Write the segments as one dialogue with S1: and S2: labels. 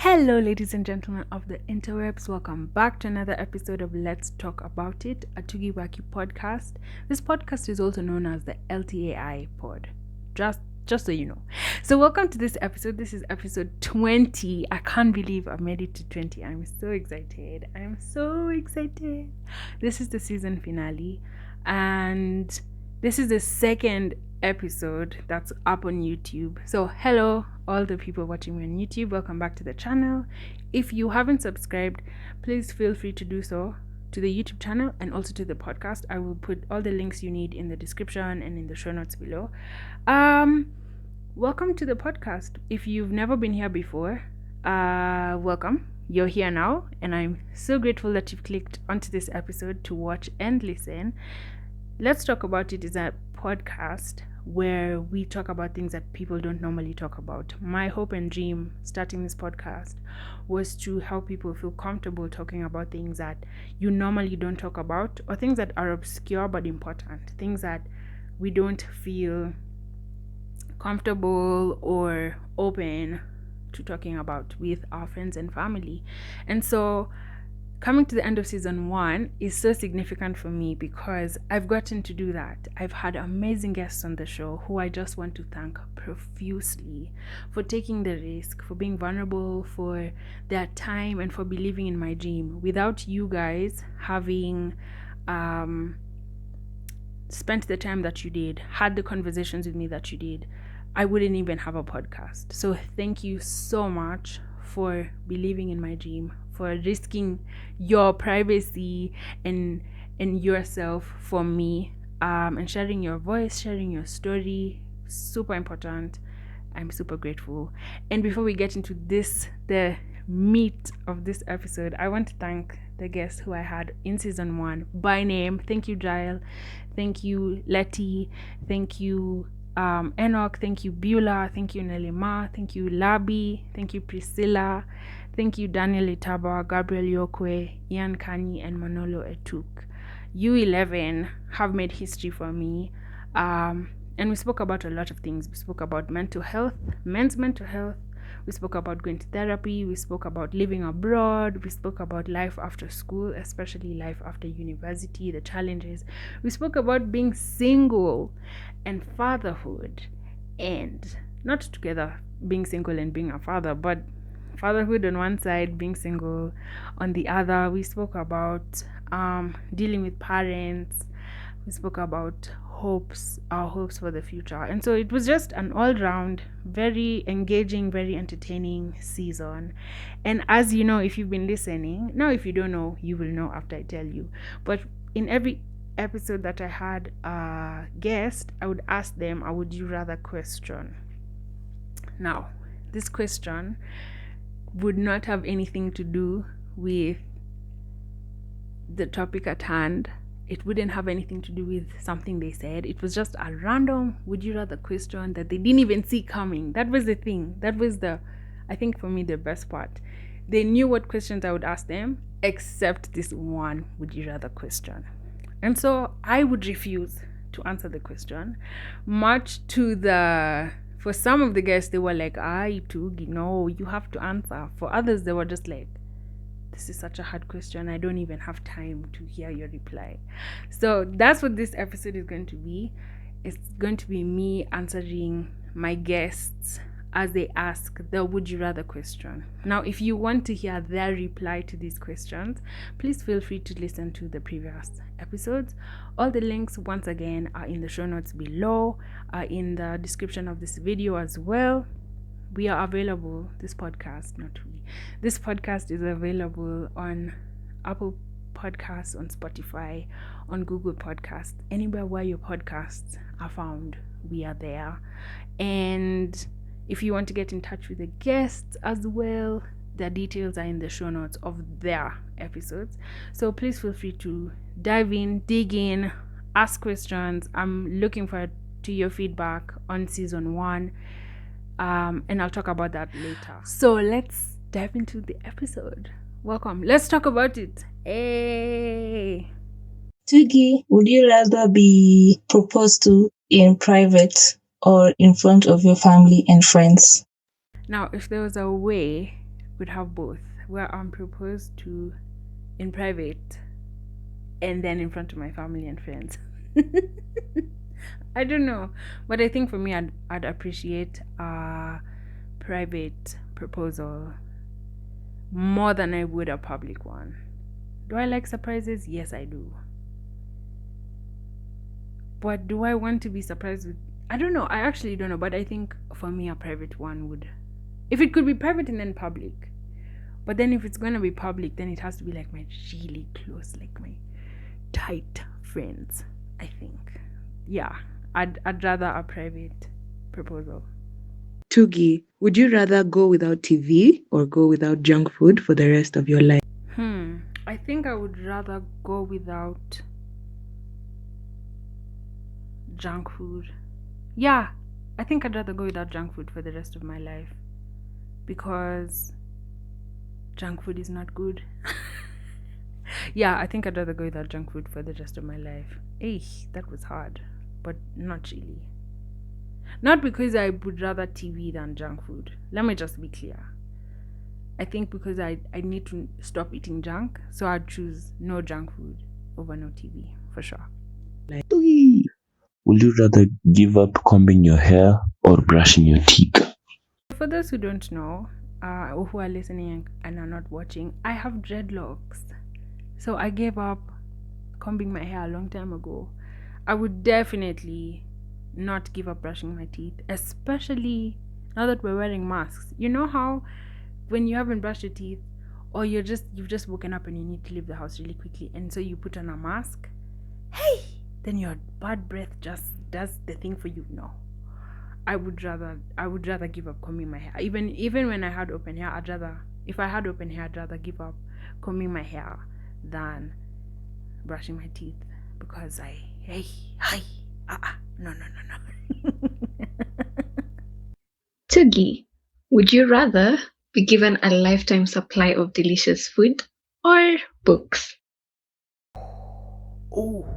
S1: Hello, ladies and gentlemen of the interwebs. Welcome back to another episode of Let's Talk About It, a Tugi podcast. This podcast is also known as the LTAIPod. Just so you know. So welcome to this episode. This is episode 20. I can't believe I made it to 20. I'm so excited. This is the season finale, and this is the second episode that's up on YouTube. So hello all the people watching me on YouTube, welcome back to the channel. If you haven't subscribed, please feel free to do so to the YouTube channel and also to the podcast. I will put all the links you need in the description and in the show notes below. Welcome to the podcast. If you've never been here before, welcome. You're here now, and I'm so grateful that you've clicked onto this episode to watch and listen. Let's Talk About It is a podcast where we talk about things that people don't normally talk about. My hope and dream starting this podcast was to help people feel comfortable talking about things that you normally don't talk about, or things that are obscure but important, things that we don't feel comfortable or open to talking about with our friends and family. And so coming to the end of season 1 is so significant for me because I've gotten to do that. I've had amazing guests on the show who I just want to thank profusely for taking the risk, for being vulnerable, for their time, and for believing in my dream. Without you guys having spent the time that you did, had the conversations with me that you did, I wouldn't even have a podcast. So thank you so much for believing in my dream, for risking your privacy and yourself for me, and sharing your voice, sharing your story. Super important. I'm super grateful. And before we get into the meat of this episode, I want to thank the guests who I had in season 1 by name. Thank you, Jael. Thank you, Letty. Thank you, Enoch. Thank you, Beulah. Thank you, Nelima. Thank you, Labi. Thank you, Priscilla. Thank you, Daniel Itaba, Gabriel Yokwe, Ian Kani, and Manolo Etuk. You 11 have made history for me. And we spoke about a lot of things. We spoke about mental health, men's mental health. We spoke about going to therapy. We spoke about living abroad. We spoke about life after school, especially life after university, the challenges. We spoke about being single and fatherhood, and not together, being single and being a father, but fatherhood on one side, being single on the other. We spoke about dealing with parents. We spoke about our hopes for the future. And so it was just an all-round, very engaging, very entertaining season. And as you know, if you've been listening, now if you don't know, you will know after I tell you. But in every episode that I had a guest, I would ask them a would you rather question. Now, this question would not have anything to do with the topic at hand. It wouldn't have anything to do with something they said. It was just a random would you rather question that they didn't even see coming. That was the thing. That was I think for me, the best part. They knew what questions I would ask them, except this one would you rather question. And so I would refuse to answer the question, much to for some of the guests, they were like, Tugi, no, you have to answer. For others, they were just like, this is such a hard question. I don't even have time to hear your reply. So that's what this episode is going to be. It's going to be me answering my guests as they ask the would you rather question. Now, if you want to hear their reply to these questions, please feel free to listen to the previous episodes. All the links, once again, are in the show notes below, in the description of this video as well. We are available, this podcast is available on Apple Podcasts, on Spotify, on Google Podcasts, anywhere where your podcasts are found, we are there. And if you want to get in touch with the guests as well, the details are in the show notes of their episodes. So please feel free to dive in, dig in, ask questions. I'm looking forward to your feedback on season 1. And I'll talk about that later. So let's dive into the episode. Welcome. Let's talk about it. Hey.
S2: Tugi, would you rather be proposed to in private or in front of your family and friends?
S1: Now, if there was a way would have both, where I'm proposed to in private and then in front of my family and friends. I don't know, but I think for me, I'd appreciate a private proposal more than I would a public one. Do I like surprises? Yes, I do. But do I want to be surprised with? I don't know. I actually don't know. But I think for me, a private one would. If it could be private and then public. But then if it's going to be public, then it has to be like my really close, like my tight friends, I think. Yeah. I'd rather a private proposal.
S3: Tugi, would you rather go without TV or go without junk food for the rest of your life?
S1: I think I would rather go without junk food. Yeah, I think I'd rather go without junk food for the rest of my life because junk food is not good. Yeah, I think I'd rather go without junk food for the rest of my life. That was hard, but not really. Not because I would rather TV than junk food. Let me just be clear. I think because I need to stop eating junk, so I'd choose no junk food over no TV, for sure.
S4: Tugi, would you rather give up combing your hair or brushing your teeth?
S1: For those who don't know, or who are listening and are not watching, I have dreadlocks. So I gave up combing my hair a long time ago. I would definitely not give up brushing my teeth, especially now that we're wearing masks. You know how when you haven't brushed your teeth or you've just woken up and you need to leave the house really quickly and so you put on a mask, then your bad breath just does the thing for you. No. I would rather give up combing my hair. Even when I had open hair, if I had open hair, I'd rather give up combing my hair than brushing my teeth because no.
S5: Tugi, would you rather be given a lifetime supply of delicious food or books?
S1: Oh,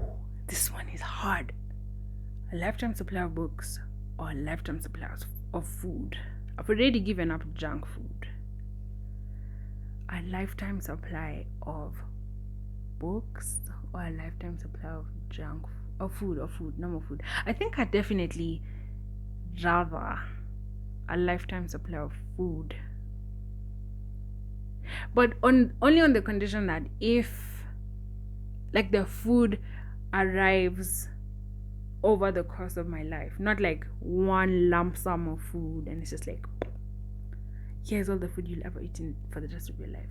S1: this one is hard. A lifetime supply of books or a lifetime supply of food. I've already given up junk food. A lifetime supply of books or a lifetime supply of no more food. I think I definitely rather a lifetime supply of food, but only on the condition that if like the food arrives over the course of my life, not like one lump sum of food and it's just like here's all the food you'll ever eat for the rest of your life.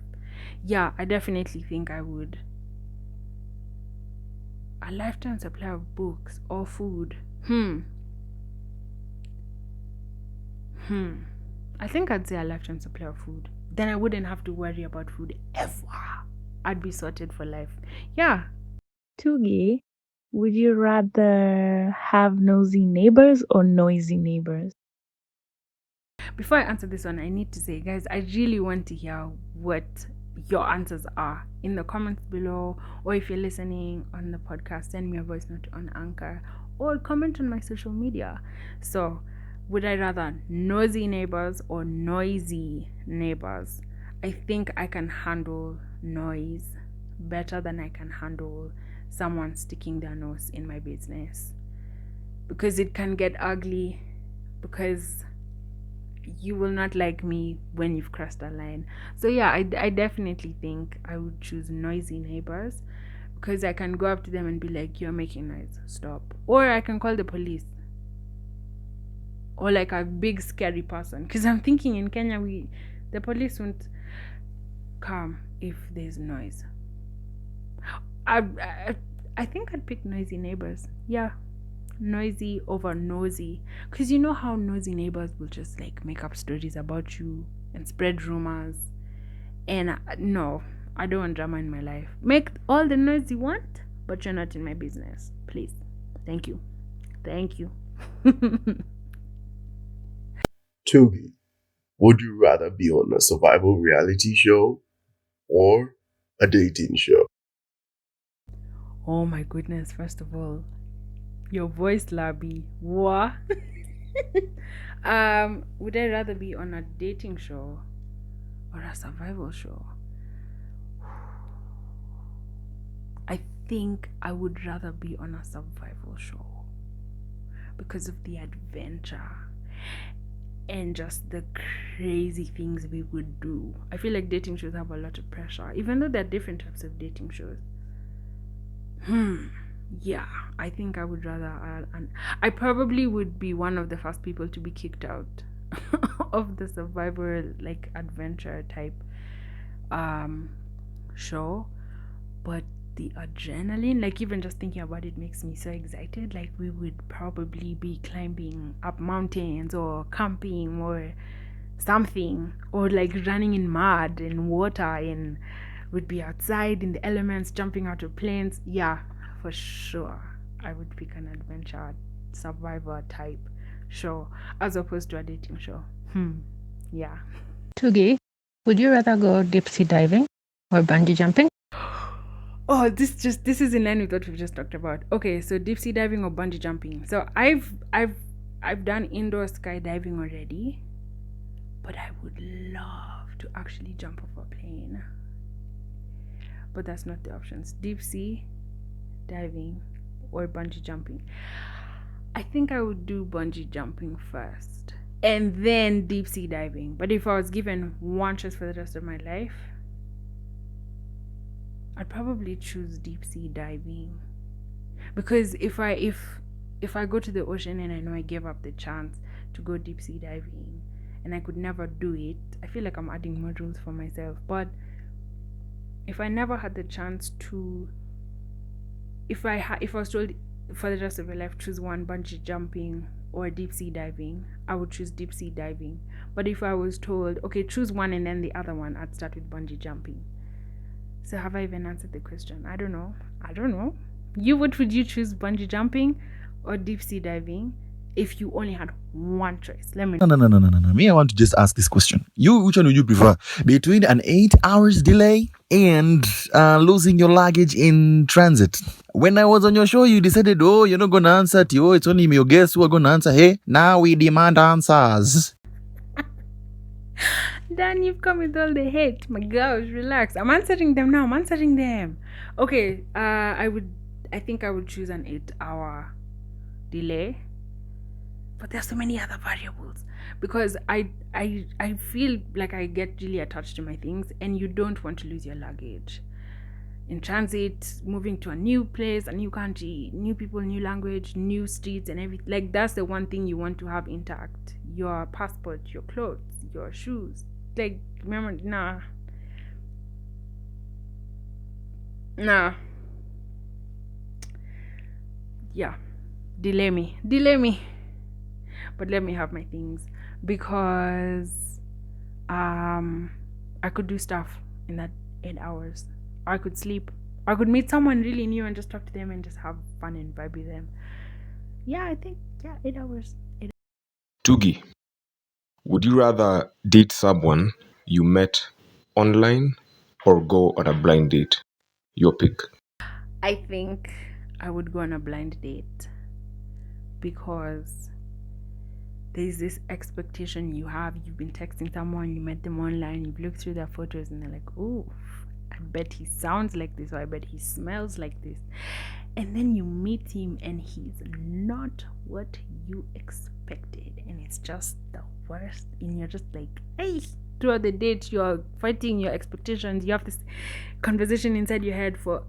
S1: Yeah, I definitely think I would. A lifetime supply of books or food. I think I'd say a lifetime supply of food. Then I wouldn't have to worry about food ever. I'd be sorted for life. Yeah.
S6: Tugi, would you rather have nosy neighbors or noisy neighbors?
S1: Before I answer this one, I need to say, guys, I really want to hear what your answers are in the comments below, or if you're listening on the podcast, send me a voice note on Anchor or comment on my social media. So, would I rather nosy neighbors or noisy neighbors? I think I can handle noise better than I can handle someone sticking their nose in my business, because it can get ugly, because you will not like me when you've crossed a line. So yeah, I definitely think I would choose noisy neighbors because I can go up to them and be like, you're making noise, stop. Or I can call the police, or like a big scary person, because I'm thinking in Kenya the police won't come if there's noise. I think I'd pick noisy neighbors. Yeah, noisy over nosy, because you know how nosy neighbors will just like make up stories about you and spread rumors, and no, I don't want drama in my life. Make all the noise you want, but you're not in my business, please. Thank you.
S7: Tugi, would you rather be on a survival reality show or a dating show?
S1: Oh my goodness, first of all, your voice, Labby. What? Would I rather be on a dating show or a survival show? I think I would rather be on a survival show because of the adventure and just the crazy things we would do. I feel like dating shows have a lot of pressure, even though there are different types of dating shows. Yeah, I think I would rather. I probably would be one of the first people to be kicked out of the survivor, like, adventure type show. But the adrenaline, like, even just thinking about it makes me so excited. Like, we would probably be climbing up mountains or camping or something, or like running in mud and water, and would be outside in the elements, jumping out of planes. Yeah, for sure I would pick an adventure survivor type show as opposed to a dating show. Yeah.
S8: Tugi, would you rather go deep sea diving or bungee jumping?
S1: Oh, this is in line with what we've just talked about. Okay, so deep sea diving or bungee jumping. So I've done indoor skydiving already, but I would love to actually jump off a plane. But that's not the options. Deep sea diving or bungee jumping. I think I would do bungee jumping first and then deep sea diving. But if I was given one choice for the rest of my life, I'd probably choose deep sea diving. Because if I go to the ocean and I know I gave up the chance to go deep sea diving and I could never do it, I feel like I'm adding more rules for myself. But if I never had the chance to, if I was told for the rest of your life, choose one, bungee jumping or deep sea diving, I would choose deep sea diving. But if I was told, okay, choose one and then the other one, I'd start with bungee jumping. So have I even answered the question? I don't know. Would you choose bungee jumping or deep sea diving if you only had one choice?
S9: No. Me, I want to just ask this question. Which one would you prefer between an 8 hours delay and losing your luggage in transit? When I was on your show, you decided, oh, you're not going to answer it. Oh, it's only your guests who are going to answer. Hey, now we demand answers.
S1: Dan, you've come with all the hate. My gosh, relax. I'm answering them now. Okay, I think I would choose an 8-hour delay. But there's so many other variables. Because I feel like I get really attached to my things, and you don't want to lose your luggage. In transit, moving to a new place, a new country, new people, new language, new streets and everything. Like, that's the one thing you want to have intact. Your passport, your clothes, your shoes. Like, remember, nah. Yeah. Delay me. But let me have my things. Because I could do stuff in that 8 hours. I could sleep. I could meet someone really new and just talk to them and just have fun and vibe with them. Yeah, I think, 8 hours.
S10: Tugi, would you rather date someone you met online or go on a blind date? Your pick.
S1: I think I would go on a blind date because there's this expectation you have. You've been texting someone, you met them online, you've looked through their photos and they're like, oh, I bet he sounds like this, or I bet he smells like this. And then you meet him and he's not what you expected. And it's just the worst. And you're just like, hey, throughout the date, you're fighting your expectations. You have this conversation inside your head for,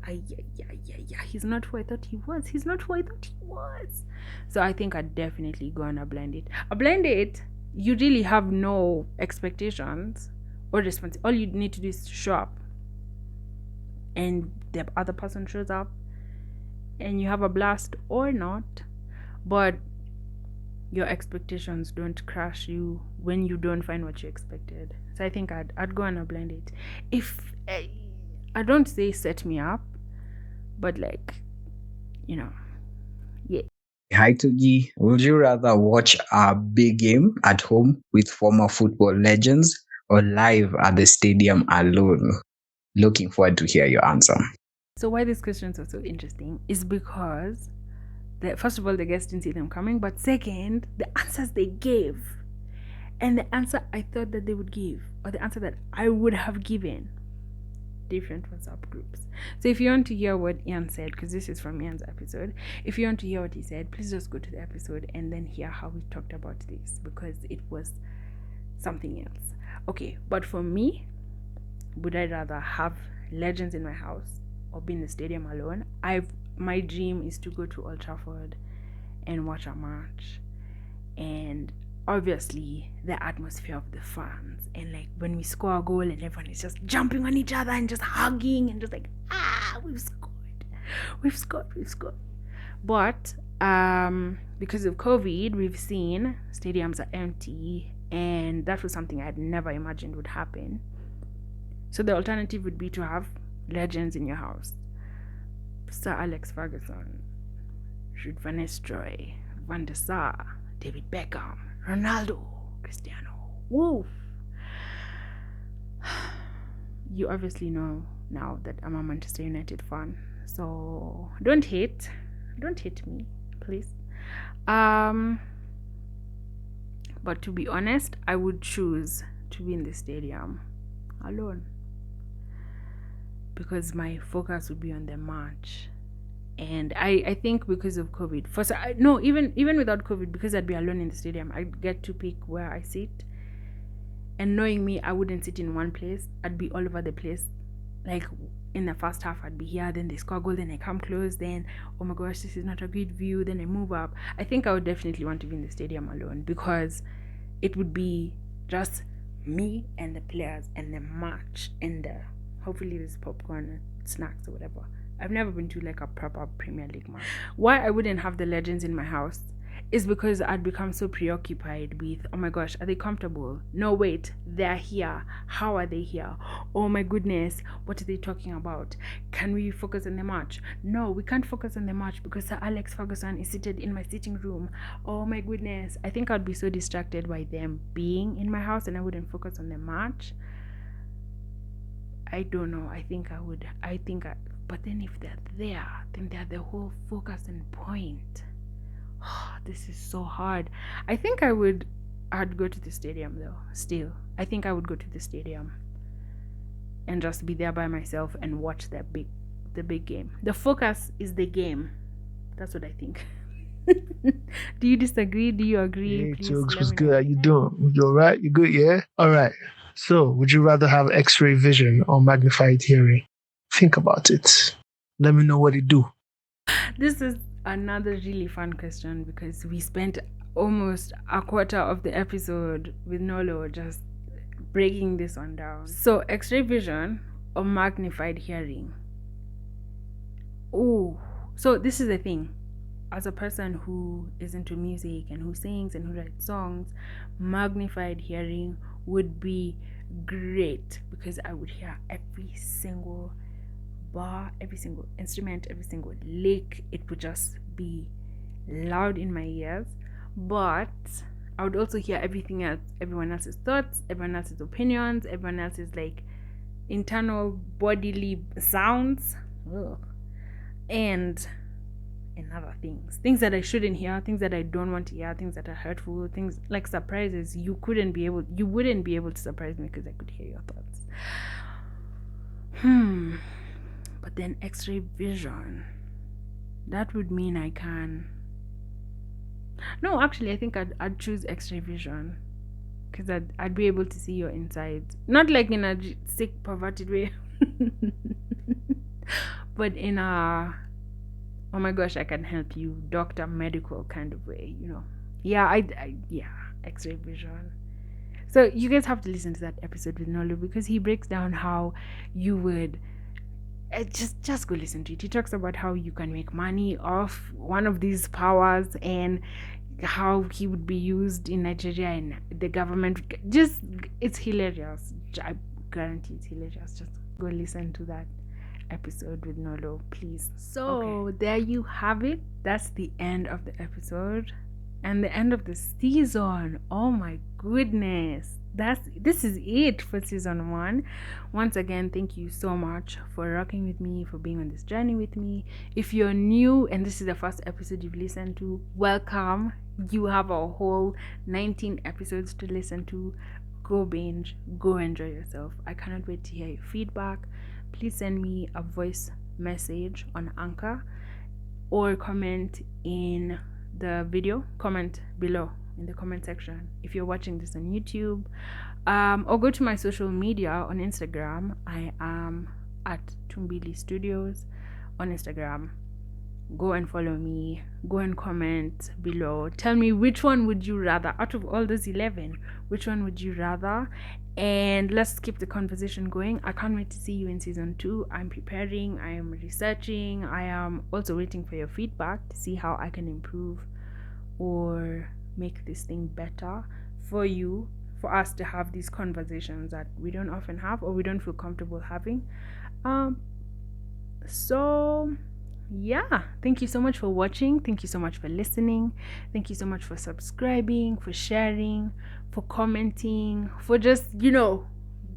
S1: he's not who I thought he was. So I think I'd definitely go on a blind date. A blind date, you really have no expectations or response. All you need to do is show up. And the other person shows up. And you have a blast or not. But your expectations don't crash you when you don't find what you expected. So I think I'd go on a blind date. If I don't say set me up, but like, yeah.
S11: Hi Tugi, would you rather watch a big game at home with former football legends or live at the stadium alone? Looking forward to hear your answer.
S1: So why these questions are so interesting is because first of all, the guests didn't see them coming, but second, the answers they gave. And the answer I thought that they would give, or the answer that I would have given, different WhatsApp groups. So if you want to hear what Ian said, because this is from Ian's episode, if you want to hear what he said, please just go to the episode and then hear how we talked about this, because it was something else. Okay, but for me, would I rather have legends in my house or be in the stadium alone? My dream is to go to Old Trafford and watch a match, and obviously the atmosphere of the fans, and like when we score a goal and everyone is just jumping on each other and just hugging and just like, we've scored. But because of COVID, we've seen stadiums are empty, and that was something I'd never imagined would happen. So the alternative would be to have legends in your house. Sir Alex Ferguson, Jude Van Nistelrooy, Van der Sar, David Beckham, Ronaldo, Cristiano. Woo! You obviously know now that I'm a Manchester United fan, so don't hate me, please. But to be honest, I would choose to be in the stadium alone, because my focus would be on the match. And I think because of COVID, even without COVID, because I'd be alone in the stadium, I'd get to pick where I sit. And knowing me, I wouldn't sit in one place. I'd be all over the place. Like in the first half, I'd be here, then they score goal, then I come close, then oh my gosh, this is not a good view, then I move up. I think I would definitely want to be in the stadium alone, because it would be just me and the players and the match, and hopefully there's popcorn and snacks or whatever. I've never been to like a proper Premier League match. Why I wouldn't have the legends in my house is because I'd become so preoccupied with, oh my gosh, are they comfortable? No, wait, they're here. How are they here? Oh my goodness, what are they talking about? Can we focus on the match? No, we can't focus on the match because Sir Alex Ferguson is seated in my sitting room. Oh my goodness. I think I'd be so distracted by them being in my house and I wouldn't focus on the match. I don't know. I think I would. But then if they're there, then they're the whole focus and point. This is so hard. I think I'd go to the stadium though. Still, I think I would go to the stadium and just be there by myself and watch the big game. The focus is the game. That's what I think. Do you disagree? Do you agree?
S12: Hey,
S1: Please
S12: Tugs,
S1: let
S12: what's
S1: me
S12: good?
S1: know.
S12: How you doing? You all right? You good? Yeah. All right. So, would you rather have X-ray vision or magnified hearing? Think about it. Let me know what it do.
S1: This is another really fun question because we spent almost a quarter of the episode with Nolo just breaking this one down. So, X-ray vision or magnified hearing? Oh, so this is the thing. As a person who is into music and who sings and who writes songs, magnified hearing would be great because I would hear every single bar, every single instrument, every single lick. It would just be loud in my ears. But I would also hear everything else, everyone else's thoughts, everyone else's opinions, everyone else's like internal bodily sounds. Ugh. And other things that I shouldn't hear, things that I don't want to hear, things that are hurtful, things like surprises. You wouldn't be able to surprise me because I could hear your thoughts. But then X-ray vision, that would mean I can. No, actually, I think I'd choose X-ray vision because I'd be able to see your insides, not like in a sick, perverted way, but in a oh my gosh, I can help you, doctor, medical kind of way, you know. Yeah, X-ray vision. So you guys have to listen to that episode with Nolo because he breaks down how you would just go listen to it. He talks about how you can make money off one of these powers and how he would be used in Nigeria and the government. Just, it's hilarious. I guarantee it's hilarious. Just go listen to that episode with Nolo, please. So there you have it. That's the end of the episode. and the end of the season. Oh my goodness. This is it for season 1. Once again, thank you so much for rocking with me, for being on this journey with me. If you're new and this is the first episode you've listened to, welcome. You have a whole 19 episodes to listen to. Go binge, go enjoy yourself. I cannot wait to hear your feedback. Please send me a voice message on Anchor or comment in the video, comment below in the comment section if you're watching this on YouTube, or go to my social media on Instagram. I am at Tumbili Studios on Instagram. Go and follow me, go and comment below. Tell me, which one would you rather out of all those 11? Which one would you rather? And let's keep the conversation going. I can't wait to see you in season 2. I'm preparing, I am researching, I am also waiting for your feedback to see how I can improve or make this thing better for you, for us to have these conversations that we don't often have or we don't feel comfortable having. So yeah, thank you so much for watching. Thank you so much for listening. Thank you so much for subscribing, for sharing, for commenting, for just,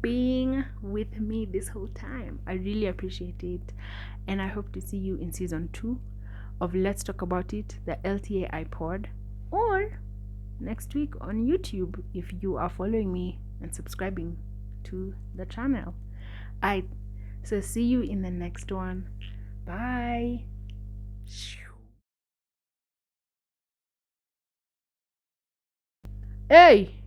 S1: being with me this whole time. I really appreciate it. And I hope to see you in season 2 of Let's Talk About It, the LTAIPod, or next week on YouTube if you are following me and subscribing to the channel. So see you in the next one. Bye. Hey!